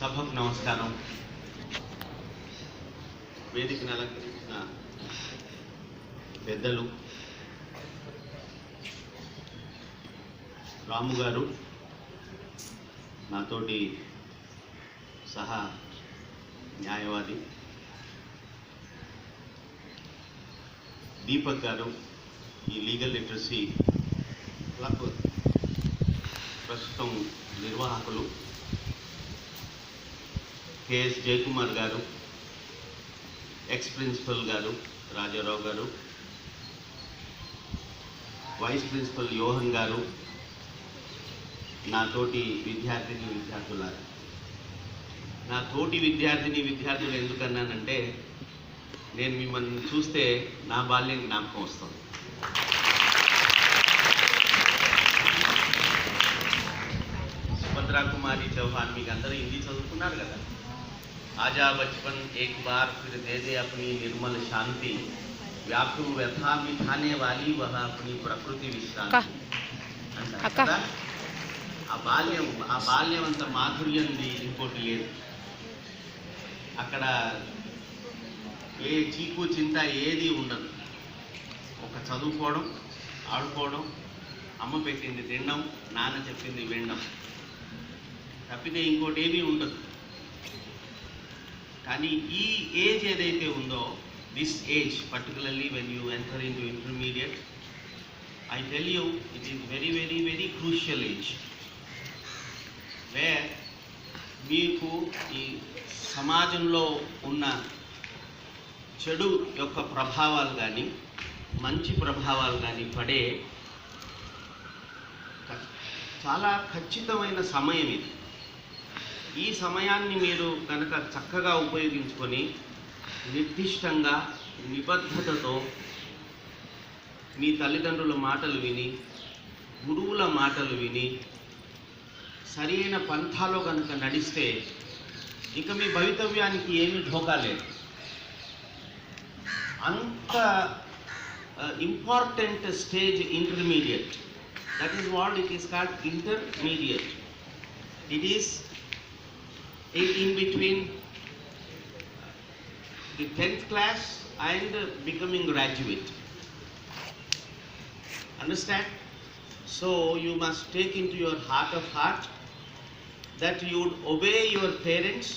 సభకు నమస్కారం. వేదికను అలంకరించిన పెద్దలు, రాము గారు, నాతోటి సహా న్యాయవాది, దీపక్ గారు, ఈ లీగల్ లిటరసీ క్లబ్ ప్రస్తుతం నిర్వాహకులు, కేఎస్ జయకుమార్ గారు, ఎక్స్ ప్రిన్సిపల్ గారు రాజారావు గారు, వైస్ ప్రిన్సిపల్ యోహన్ గారు, నాతోటి విద్యార్థిని విద్యార్థులారు. నా తోటి విద్యార్థులు ఎందుకన్నానంటే, నేను మిమ్మల్ని చూస్తే నా బాల్యం జ్ఞాపకం వస్తుంది. సుభద్రా కుమారి చౌహాన్, మీకు అందరూ హిందీ చదువుకున్నారు కదా. आजा बचपन एक बार फिर दे दे अपनी निर्मल शांति, व्याकुल व्यथा मिटाने वाली वह अपनी प्रकृति विश्रांति అంటారు కదా. ఆ బాల్యం అంత మాధుర్యంది ఇంకోటి లేదు. అక్కడ ఏ చీకు చింత ఏది ఉండదు. ఒక చదువుకోవడం, ఆడుకోవడం, అమ్మ పెట్టింది తినడం, నాన్న చెప్పింది వినడం తప్పితే ఇంకోటి ఏమీ ఉండదు. కానీ ఈ ఏజ్ ఏదైతే ఉందో, this age particularly when you enter into intermediate, I tell you it is very very very crucial age, where మీకు ఈ సమాజంలో ఉన్న చెడు యొక్క ప్రభావాలు కానీ మంచి ప్రభావాలు కానీ పడే చాలా ఖచ్చితమైన సమయం ఇది. ఈ సమయాన్ని మీరు కనుక చక్కగా ఉపయోగించుకొని నిర్దిష్టంగా నిబద్ధతతో మీ తల్లిదండ్రుల మాటలు విని, గురువుల మాటలు విని, సరైన పంథాలో కనుక నడిస్తే ఇక మీ భవితవ్యానికి ఏమీ ఢోకా లేదు. అంత important stage intermediate, that is what it is called intermediate. It is in between the 10th class and becoming graduate. Understand? So you must take into your heart of heart that you would obey your parents